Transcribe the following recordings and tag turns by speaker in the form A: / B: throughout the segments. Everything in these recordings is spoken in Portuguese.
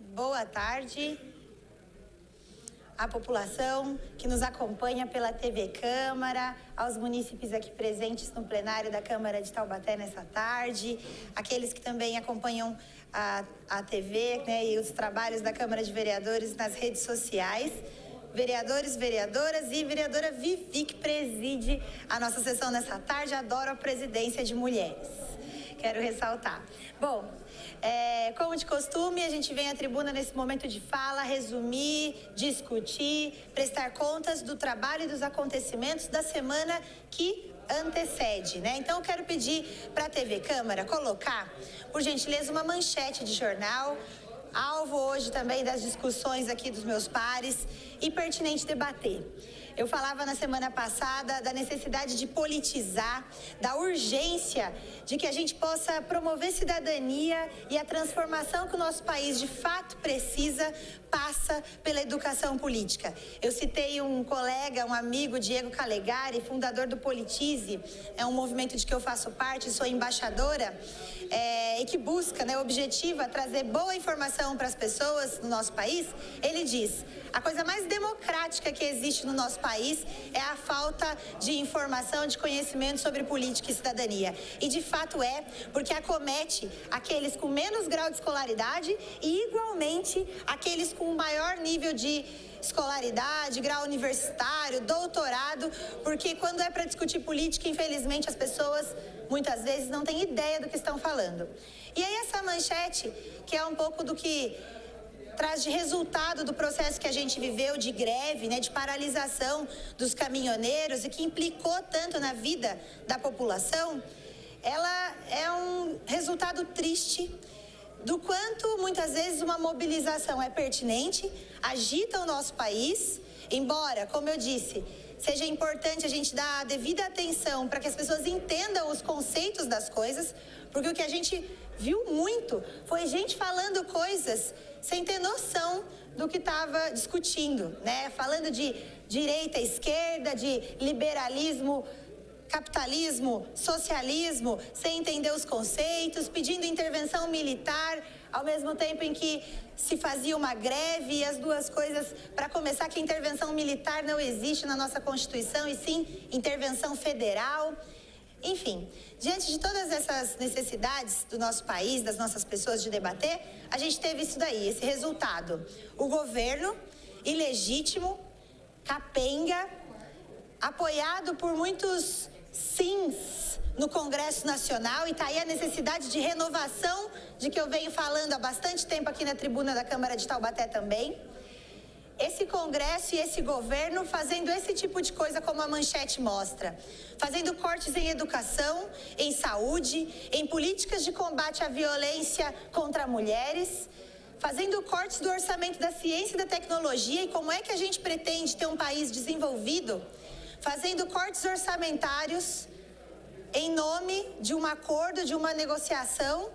A: Boa tarde à população que nos acompanha pela TV Câmara, aos munícipes aqui presentes no plenário da Câmara de Taubaté nessa tarde, aqueles que também acompanham a TV, né, e os trabalhos da Câmara de Vereadores nas redes sociais. Vereadores, vereadoras e vereadora Vivi, que preside a nossa sessão nessa tarde, adoro a presidência de mulheres. Quero ressaltar. Bom, como de costume, a gente vem à tribuna nesse momento de fala, resumir, discutir, prestar contas do trabalho e dos acontecimentos da semana que antecede, né? Então, eu quero pedir para a TV Câmara colocar, por gentileza, uma manchete de jornal, alvo hoje também das discussões aqui dos meus pares e pertinente debater. Eu falava na semana passada da necessidade de politizar, da urgência de que a gente possa promover cidadania e a transformação que o nosso país de fato precisa passa pela educação política. Eu citei um colega, um amigo, Diego Calegari, fundador do Politize, é um movimento de que eu faço parte, sou embaixadora, e que busca, né, objetiva trazer boa informação para as pessoas no nosso país. Ele diz: a coisa mais democrática que existe no nosso país é a falta de informação, de conhecimento sobre política e cidadania. E de fato é, porque acomete aqueles com menos grau de escolaridade e igualmente aqueles com maior nível de escolaridade, grau universitário, doutorado, porque quando é para discutir política, infelizmente as pessoas muitas vezes não têm ideia do que estão falando. E aí essa manchete, que é um pouco do que traz de resultado do processo que a gente viveu de greve, né, de paralisação dos caminhoneiros e que implicou tanto na vida da população, ela é um resultado triste do quanto muitas vezes uma mobilização é pertinente, agita o nosso país, embora, como eu disse, seja importante a gente dar a devida atenção para que as pessoas entendam os conceitos das coisas, porque o que a gente viu muito foi gente falando coisas sem ter noção do que estava discutindo, né? Falando de direita, esquerda, de liberalismo, capitalismo, socialismo, sem entender os conceitos, pedindo intervenção militar, ao mesmo tempo em que se fazia uma greve, e as duas coisas, para começar, que intervenção militar não existe na nossa Constituição, e sim intervenção federal. Enfim, diante de todas essas necessidades do nosso país, das nossas pessoas de debater, a gente teve isso daí, esse resultado. O governo, ilegítimo, capenga, apoiado por muitos sims no Congresso Nacional, e está aí a necessidade de renovação de que eu venho falando há bastante tempo aqui na tribuna da Câmara de Taubaté também. Esse Congresso e esse governo fazendo esse tipo de coisa como a manchete mostra, fazendo cortes em educação, em saúde, em políticas de combate à violência contra mulheres, fazendo cortes do orçamento da ciência e da tecnologia, e como é que a gente pretende ter um país desenvolvido, fazendo cortes orçamentários em nome de um acordo, de uma negociação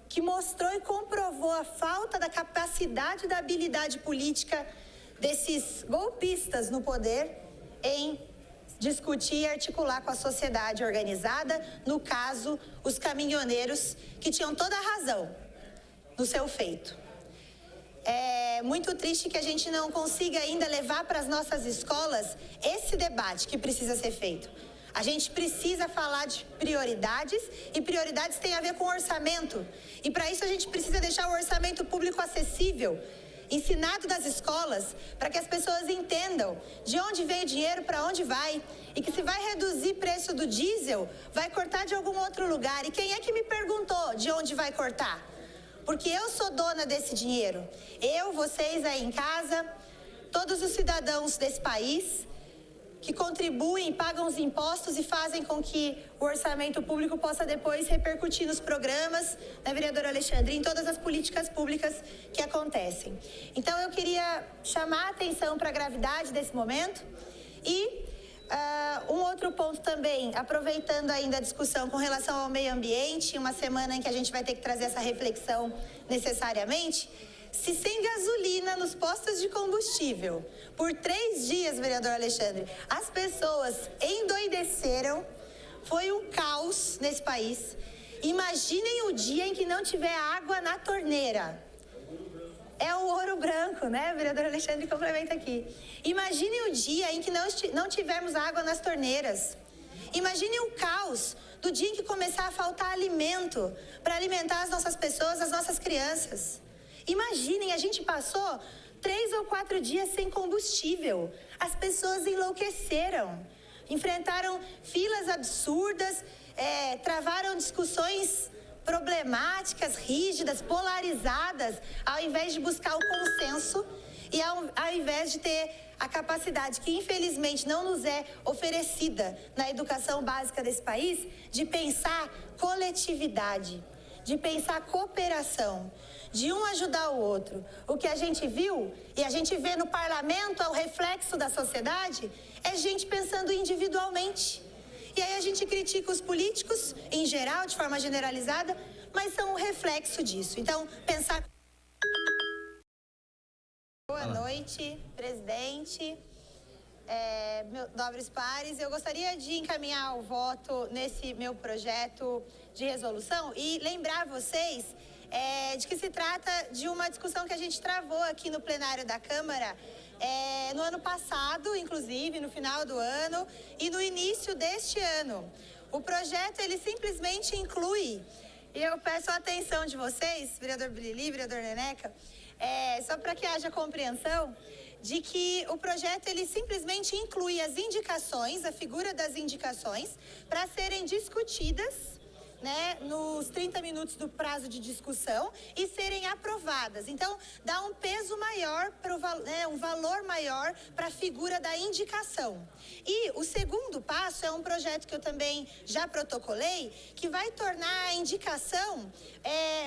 A: que mostrou e comprovou a falta da capacidade e da habilidade política desses golpistas no poder em discutir e articular com a sociedade organizada, no caso, os caminhoneiros, que tinham toda a razão no seu feito. É muito triste que a gente não consiga ainda levar para as nossas escolas esse debate que precisa ser feito. A gente precisa falar de prioridades, e prioridades têm a ver com orçamento. E para isso a gente precisa deixar o orçamento público acessível, ensinado nas escolas, para que as pessoas entendam de onde vem o dinheiro, para onde vai, e que se vai reduzir o preço do diesel, vai cortar de algum outro lugar. E quem é que me perguntou de onde vai cortar? Porque eu sou dona desse dinheiro. Eu, vocês aí em casa, todos os cidadãos desse país que contribuem, pagam os impostos e fazem com que o orçamento público possa depois repercutir nos programas, né, vereadora Alexandre, em todas as políticas públicas que acontecem. Então, eu queria chamar a atenção para a gravidade desse momento e um outro ponto também, aproveitando ainda a discussão com relação ao meio ambiente, uma semana em que a gente vai ter que trazer essa reflexão necessariamente. Se sem gasolina nos postos de combustível por 3 dias, vereador Alexandre, as pessoas endoideceram, foi um caos nesse país. Imaginem o dia em que não tiver água na torneira. é o ouro branco, né? O vereador Alexandre complementa aqui. Imagine o dia em que não tivermos água nas torneiras. Imagine o caos do dia em que começar a faltar alimento para alimentar as nossas pessoas, as nossas crianças. Imaginem, a gente passou 3 ou 4 dias sem combustível. As pessoas enlouqueceram, enfrentaram filas absurdas, travaram discussões problemáticas, rígidas, polarizadas, ao invés de buscar o consenso e ao invés de ter a capacidade que infelizmente não nos é oferecida na educação básica desse país, de pensar coletividade, de pensar cooperação, de um ajudar o outro. O que a gente viu e a gente vê no parlamento, é o reflexo da sociedade, é gente pensando individualmente. E aí a gente critica os políticos, em geral, de forma generalizada, mas são um reflexo disso. Então, pensar... Boa noite, presidente, nobres pares. Eu gostaria de encaminhar o voto nesse meu projeto de resolução e lembrar vocês de que se trata de uma discussão que a gente travou aqui no plenário da Câmara no ano passado, inclusive, no final do ano e no início deste ano. O projeto, ele simplesmente inclui, e eu peço a atenção de vocês, vereador Bilili, vereador Neneca, só para que haja compreensão de que o projeto, ele simplesmente inclui as indicações, a figura das indicações, para serem discutidas, né, nos 30 minutos do prazo de discussão e serem aprovadas. Então, dá um peso maior, um valor maior para a figura da indicação. E o segundo passo é um projeto que eu também já protocolei, que vai tornar a indicação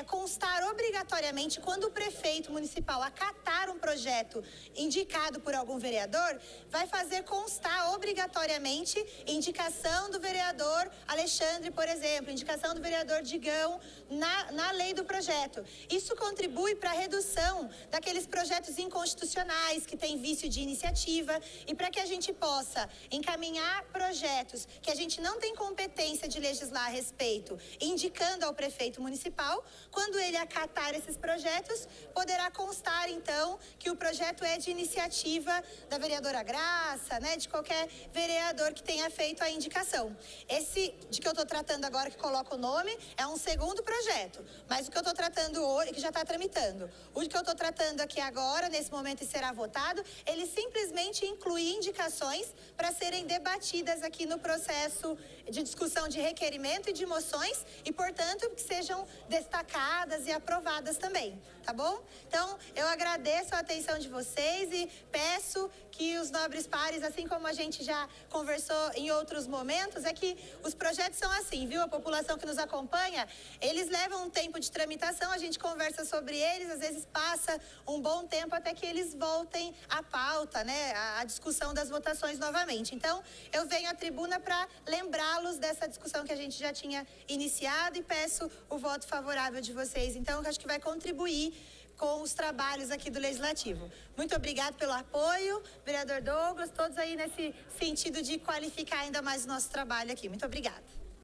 A: constar obrigatoriamente quando o prefeito municipal acatar um projeto indicado por algum vereador, vai fazer constar obrigatoriamente indicação do vereador Alexandre, por exemplo, indicação do vereador Digão na lei do projeto. Isso contribui para a redução daqueles projetos inconstitucionais que têm vício de iniciativa e para que a gente possa encaminhar projetos que a gente não tem competência de legislar a respeito, indicando ao prefeito municipal. Quando ele acatar esses projetos, poderá constar, então, que o projeto é de iniciativa da vereadora Graça, né, de qualquer vereador que tenha feito a indicação. Esse de que eu estou tratando agora, que coloca o nome, é um segundo projeto, mas o que eu estou tratando hoje, que já está tramitando, o que eu estou tratando aqui agora, nesse momento, e será votado, ele simplesmente inclui indicações para serem debatidas aqui no processo de discussão de requerimento e de moções e, portanto, que sejam destacadas e aprovadas também, tá bom? Então, eu agradeço a atenção de vocês e peço que os nobres pares, assim como a gente já conversou em outros momentos, é que os projetos são assim, viu? A população que nos acompanha, eles levam um tempo de tramitação, a gente conversa sobre eles, às vezes passa um bom tempo até que eles voltem à pauta, né? A discussão das votações novamente. Então, eu venho à tribuna para lembrá-los dessa discussão que a gente já tinha iniciado e peço o voto favorável de vocês. Então, eu acho que vai contribuir com os trabalhos aqui do Legislativo. Muito obrigado pelo apoio, vereador Douglas, todos aí nesse sentido de qualificar ainda mais o nosso trabalho aqui. Muito obrigada.